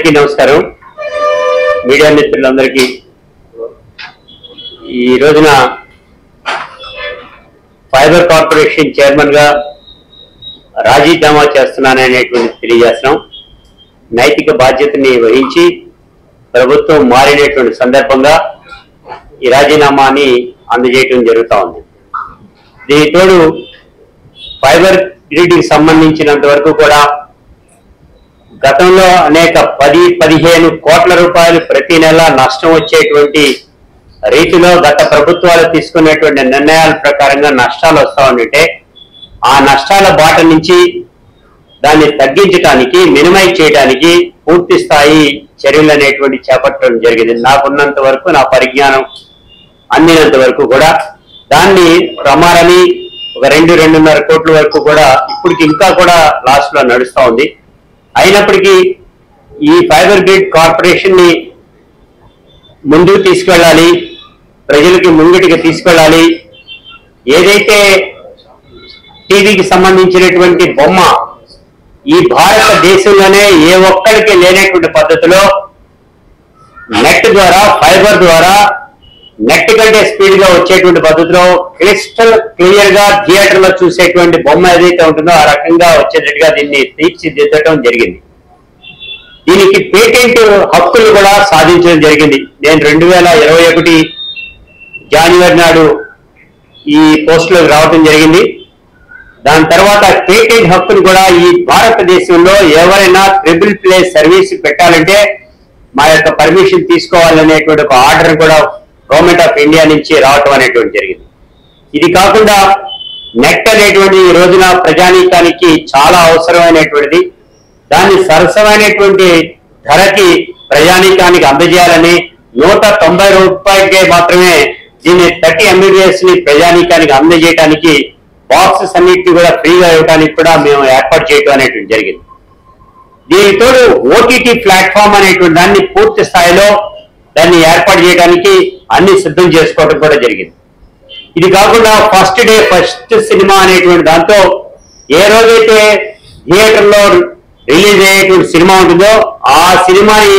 అందరికీ నమస్కారం. మీడియా మిత్రులందరికీ ఈ రోజున ఫైబర్ కార్పొరేషన్ చైర్మన్ గా రాజీనామా చేస్తున్నాననేటువంటి తెలియజేస్తున్నాం. నైతిక బాధ్యతని వహించి ప్రభుత్వం మారినటువంటి సందర్భంగా ఈ రాజీనామాని అందజేయడం జరుగుతూ ఉంది. దీనితోడు ఫైబర్ గ్రిడ్ కి సంబంధించినంత వరకు కూడా గతంలో అనేక 10-15 కోట్ల రూపాయలు ప్రతి నెల నష్టం వచ్చేటువంటి రీతిలో గత ప్రభుత్వాలు తీసుకునేటువంటి నిర్ణయాల ప్రకారంగా నష్టాలు వస్తూ ఉంటే ఆ నష్టాల బాట నుంచి దాన్ని తగ్గించడానికి మినిమైజ్ చేయడానికి పూర్తి స్థాయి చర్యలు అనేటువంటి చేపట్టడం జరిగింది. నాకున్నంత వరకు, నా పరిజ్ఞానం అందినంత వరకు కూడా దాన్ని రమారని ఒక 2-2.5 కోట్ల వరకు కూడా ఇప్పటికి ఇంకా కూడా లాస్ట్ లో నడుస్తూ ఉంది. అయినప్పటికీ ఈ ఫైబర్ గ్రిడ్ కార్పొరేషన్ ని ముందుకు తీసుకెళ్ళాలి, ప్రజలకి ముంగిటికి తీసుకెళ్ళాలి. ఏదైతే టీవీకి సంబంధించినటువంటి బొమ్మ ఈ భారతదేశంలోనే ఏ ఒక్కరికి లేనటువంటి పద్ధతిలో నెట్ ద్వారా, ఫైబర్ ద్వారా నెట్ కంటే స్పీడ్ గా వచ్చేటువంటి పద్ధతిలో క్రిస్టల్ క్లియర్ గా థియేటర్ లో చూసేటువంటి బొమ్మ ఏదైతే ఉంటుందో ఆ రకంగా వచ్చేటట్టుగా దీన్ని తీర్చిదిద్దడం జరిగింది. దీనికి పేటెంట్ హక్కులు కూడా సాధించడం జరిగింది. నేను 2021 జనవరి నాడు ఈ పోస్ట్ లోకి రావడం జరిగింది. దాని తర్వాత పేటెంట్ హక్కులు కూడా ఈ భారతదేశంలో ఎవరైనా ట్రిపుల్ ప్లే సర్వీస్ పెట్టాలంటే మా యొక్క పర్మిషన్ తీసుకోవాలనేటువంటి ఒక ఆర్డర్ కూడా గవర్నమెంట్ ఆఫ్ ఇండియా నుంచి రావటం అనేటువంటి జరిగింది. ఇది కాకుండా నెట్ అనేటువంటి ఈ రోజున ప్రజానీకానికి చాలా అవసరమైనటువంటిది. దాన్ని సరసమైనటువంటి ధరకి ప్రజానీకానికి అందజేయాలని 190 రూపాయలకే మాత్రమే దీన్ని 30 MBPS ని ప్రజానీకానికి అందజేయడానికి బాక్సెస్ అన్నింటినీ కూడా ఫ్రీగా ఇవ్వడానికి కూడా మేము ఏర్పాటు చేయడం అనేటువంటి జరిగింది. దీనితో ఓటీటీ ప్లాట్ఫామ్ అనేటువంటి దాన్ని పూర్తి స్థాయిలో దాన్ని ఏర్పాటు చేయడానికి అన్ని సిద్ధం చేసుకోవడం కూడా జరిగింది. ఇది కాకుండా ఫస్ట్ డే ఫస్ట్ సినిమా అనేటువంటి దాంతో ఏ రోజైతే థియేటర్ లో రిలీజ్ అయ్యేటువంటి సినిమా ఉంటుందో ఆ సినిమాని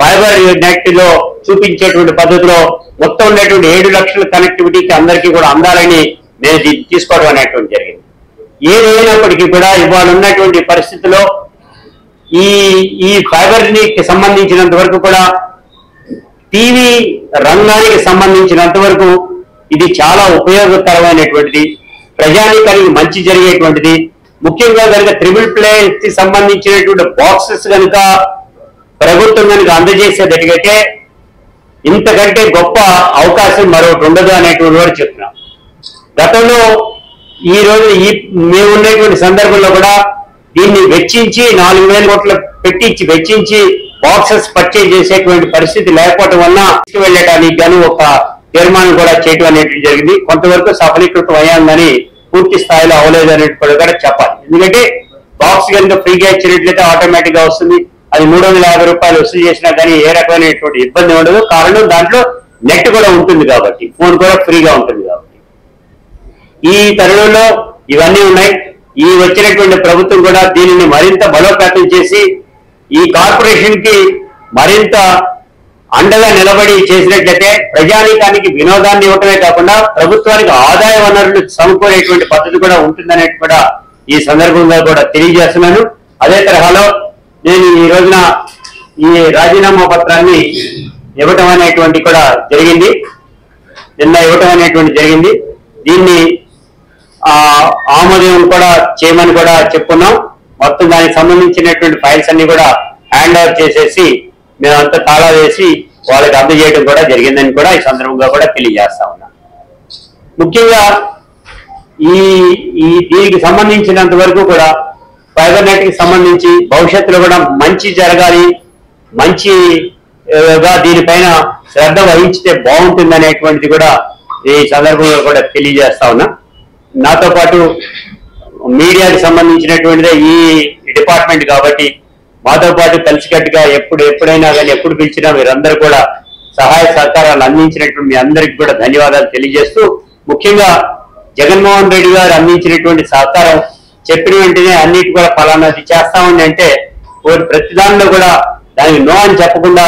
ఫైబర్ నెట్ లో చూపించేటువంటి పద్ధతిలో మొత్తం ఉండేటువంటి 7 లక్షల కనెక్టివిటీకి అందరికీ కూడా అందాలని నేను దీన్ని తీసుకోవడం అనేటువంటి జరిగింది. ఏదైనప్పటికీ కూడా ఇవాళ ఉన్నటువంటి పరిస్థితిలో ఈ ఫైబర్ ని సంబంధించినంత వరకు కూడా టీవీ రంగానికి సంబంధించినంత వరకు ఇది చాలా ఉపయోగకరమైనటువంటిది, ప్రజానీకానికి మంచి జరిగేటువంటిది. ముఖ్యంగా కనుక ట్రిపుల్ ప్లే కి సంబంధించినటువంటి బాక్సెస్ కనుక ప్రభుత్వం కనుక అందజేసేటట్టుగైతే ఇంతకంటే గొప్ప అవకాశం మరొకటి ఉండదు అనేటువంటి వారు చెప్తున్నాం. గతంలో ఈ రోజు మేము ఉన్నటువంటి సందర్భంలో కూడా దీన్ని వెచ్చించి 4,000 కోట్లు పెట్టి వెచ్చించి బాక్సెస్ పర్చేజ్ చేసేటువంటి పరిస్థితి లేకపోవడం వల్ల తీసుకువెళ్ళడానికి గాను ఒక తీర్మానం కూడా చేయడం అనేది జరిగింది. కొంతవరకు సఫలీకృతం అయ్యాలని, పూర్తి స్థాయిలో అవ్వలేదు అనేది కూడా చెప్పాలి. ఎందుకంటే బాక్స్ కనుక ఫ్రీగా ఇచ్చినట్లయితే ఆటోమేటిక్ గా వస్తుంది. అది 350 రూపాయలు వసూలు చేసినా కానీ ఏ రకమైనటువంటి ఇబ్బంది ఉండదు. కారణం దాంట్లో నెట్ కూడా ఉంటుంది కాబట్టి, ఫోన్ కూడా ఫ్రీగా ఉంటుంది కాబట్టి. ఈ తరుణంలో ఇవన్నీ ఉన్నాయి. ఈ వచ్చినటువంటి ప్రభుత్వం కూడా దీనిని మరింత బలోపేతం చేసి ఈ కార్పొరేషన్ కి మరింత అండగా నిలబడి చేసినట్లయితే ప్రజానీకానికి వినోదాన్ని ఇవ్వటమే కాకుండా ప్రభుత్వానికి ఆదాయ వనరులు సమకూరేటువంటి పద్ధతి కూడా ఉంటుందనేది కూడా ఈ సందర్భంగా కూడా తెలియజేస్తున్నాను. అదే తరహాలో నేను ఈ రోజున ఈ రాజీనామా పత్రాన్ని ఇవ్వటం అనేటువంటి కూడా జరిగింది. నిన్న ఇవ్వటం అనేటువంటి జరిగింది. దీన్ని ఆమోదం కూడా చేయమని కూడా చెప్పుకున్నాం. మొత్తం దానికి సంబంధించినటువంటి ఫైల్స్ అన్ని కూడా హ్యాండ్ ఓవర్ చేసేసి మేమంతా తాళా వేసి వాళ్ళకి అందజేయడం కూడా జరిగిందని కూడా ఈ సందర్భంగా కూడా తెలియజేస్తా ఉన్నాం. ముఖ్యంగా దీనికి సంబంధించినంత వరకు కూడా ఫైబర్ నెట్ కి సంబంధించి భవిష్యత్తులో కూడా మంచి జరగాలి, మంచిగా దీనిపైన శ్రద్ధ వహించితే బాగుంటుంది అనేటువంటిది కూడా ఈ సందర్భంగా కూడా తెలియజేస్తా ఉన్నా. నాతో పాటు మీడియాకి సంబంధించినటువంటిదే ఈ డిపార్ట్మెంట్ కాబట్టి మాతో పాటు కలిసికట్టుగా ఎప్పుడైనా కానీ ఎప్పుడు పిలిచినా మీరందరూ కూడా సహాయ సహకారాలు అందించినటువంటి మీ అందరికి కూడా ధన్యవాదాలు తెలియజేస్తూ, ముఖ్యంగా జగన్మోహన్ రెడ్డి గారు అందించినటువంటి సహకారం చెప్పిన వెంటనే అన్నిటి కూడా ఫలానాది చేస్తామని అంటే ప్రతి దానిలో కూడా దానికి నో అని చెప్పకుండా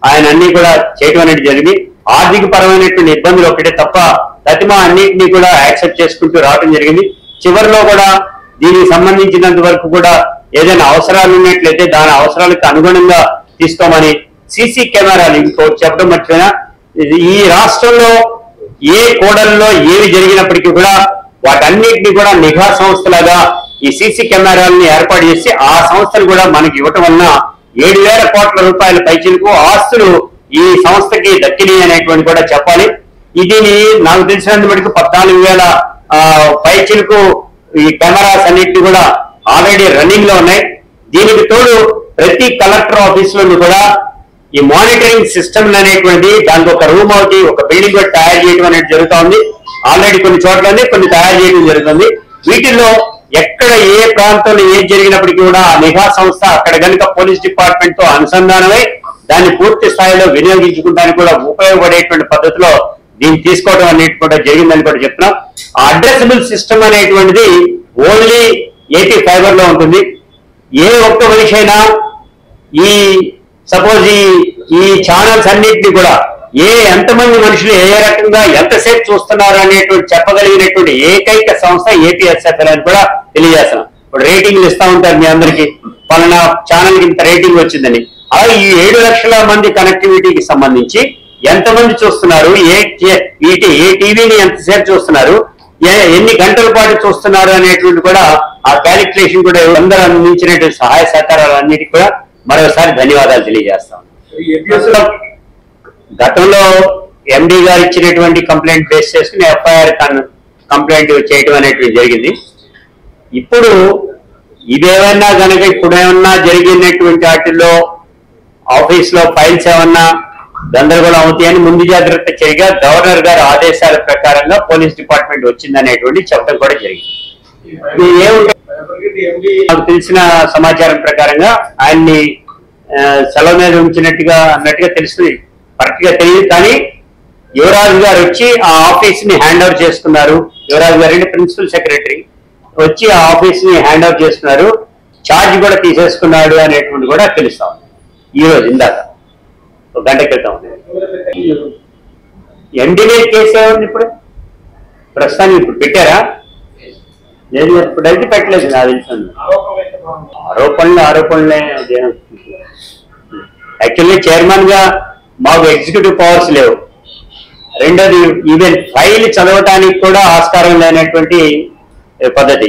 ఆయన అన్ని కూడా చేయడం అనేది జరిగింది. ఆర్థిక పరమైనటువంటి ఇబ్బందులు ఒకటే తప్ప ప్రతిమ అన్నింటినీ కూడా యాక్సెప్ట్ చేసుకుంటూ రావడం జరిగింది. చివరిలో కూడా దీనికి సంబంధించినంత వరకు కూడా ఏదైనా అవసరాలు ఉన్నట్లయితే దాని అవసరాలకు అనుగుణంగా తీసుకోమని సీసీ కెమెరాలు ఇంకోటి చెప్పడం మర్చిపోయినా, ఈ రాష్ట్రంలో ఏ కోడల్లో ఏవి జరిగినప్పటికీ కూడా వాటన్నిటిని కూడా నిఘా సంస్థలాగా ఈ సీసీ కెమెరాలని ఏర్పాటు చేసి ఆ సంస్థలు కూడా మనకి ఇవ్వటం వలన 7,000 కోట్ల రూపాయల పైచిలకు ఆస్తులు ఈ సంస్థకి దక్కినాయి అనేటువంటి కూడా చెప్పాలి. దీని నాకు తెలిసినంత మటుకు 14,000 పైచిలకు ఈ కెమెరాస్ అన్నింటినీ కూడా ఆల్రెడీ రన్నింగ్ లో ఉన్నాయి. దీనికి తోడు ప్రతి కలెక్టర్ ఆఫీస్ లో కూడా ఈ మానిటరింగ్ సిస్టమ్ అనేటువంటిది దానికి ఒక రూమ్ అవుతుంది, ఒక బిల్డింగ్ కూడా తయారు చేయడం అనేది జరుగుతూ ఉంది. ఆల్రెడీ కొన్ని చోట్లనే కొన్ని తయారు చేయడం జరుగుతుంది. వీటిల్లో ఎక్కడ ఏ ప్రాంతంలో ఏది జరిగినప్పటికీ కూడా ఆ నిఘా సంస్థ అక్కడ కనుక పోలీస్ డిపార్ట్మెంట్ తో అనుసంధానమై దాన్ని పూర్తి స్థాయిలో వినియోగించుకోవడానికి కూడా ఉపయోగపడేటువంటి పద్ధతిలో దీన్ని తీసుకోవడం అనేది కూడా జరిగిందని కూడా చెప్తున్నాం. ఆ అడ్రసబుల్ సిస్టమ్ అనేటువంటిది ఓన్లీ ఏపీ ఫైబర్ లో ఉంటుంది. ఏ ఒక్క మనిషి అయినా ఈ సపోజ్ ఈ ఛానల్స్ అన్నింటినీ కూడా ఎంతమంది మనుషులు ఏ రకంగా ఎంతసేపు చూస్తున్నారు అనేటువంటి చెప్పగలిగినటువంటి ఏకైక సంస్థ ఏపీఎస్ఎఫ్ఎల్ అని కూడా తెలియజేస్తున్నాం. ఇప్పుడు రేటింగ్లు ఇస్తా ఉంటారు మీ అందరికీ, పలానా ఛానల్ కి ఇంత రేటింగ్ వచ్చిందని. అలా ఈ 7 లక్షల మంది కనెక్టివిటీకి సంబంధించి ఎంతమంది చూస్తున్నారు, ఏ టీవీని ఎంతసేపు చూస్తున్నారు, ఎన్ని గంటల పాటు చూస్తున్నారు అనేటువంటి కూడా ఆ క్యాలిక్యులేషన్ కూడా అందరూ అందించినటువంటి సహాయ సహకారాలు అన్నిటికీ కూడా మరోసారి ధన్యవాదాలు తెలియజేస్తాం. గతంలో ఎండి గారు ఇచ్చినటువంటి కంప్లైంట్ బేస్ చేసుకుని ఎఫ్ఐఆర్ కంప్లైంట్ చేయడం అనేటువంటి జరిగింది. ఇప్పుడు ఇదేమన్నా కనుక ఇప్పుడేమన్నా జరిగినటువంటి వాటిల్లో ఆఫీస్ లో ఫైల్స్ ఏమన్నా గందరగోళం అవుతాయని ముందు జాగ్రత్త చర్యగా గవర్నర్ గారి ఆదేశాల ప్రకారంగా పోలీస్ డిపార్ట్మెంట్ వచ్చిందనేటువంటి చెప్పడం కూడా జరిగింది. నాకు తెలిసిన సమాచారం ప్రకారంగా ఆయన్ని సెలవు మీద ఉంచినట్టుగా అన్నట్టుగా తెలుస్తుంది, కరెక్ట్ గా తెలియదు. కానీ యువరాజు గారు వచ్చి ఆ ఆఫీస్ ని హ్యాండ్ ఓవర్ చేసుకున్నారు. యువరాజు గారు అంటే ప్రిన్సిపల్ సెక్రటరీ వచ్చి ఆ ఆఫీస్ ని హ్యాండ్ ఓవర్ చేస్తున్నారు, ఛార్జ్ కూడా తీసేసుకున్నాడు అనేటువంటి కూడా తెలుస్తా ఉంది. ఈ రోజు ఇందాక 1 గంట క్రితం ఎండినే కేసు ఏముంది ఇప్పుడు ప్రస్తుతానికి ఇప్పుడు పెట్టారా? లేదు, ఇప్పుడైతే పెట్టలేదు. నాకు తెలుసు ఆరోపణలే. యాక్చువల్లీ చైర్మన్ గా మాకు ఎగ్జిక్యూటివ్ పవర్స్ లేవు. రెండోది ఈవెన్ ఫైల్ చదవటానికి కూడా ఆస్కారం లేనటువంటి పద్ధతి.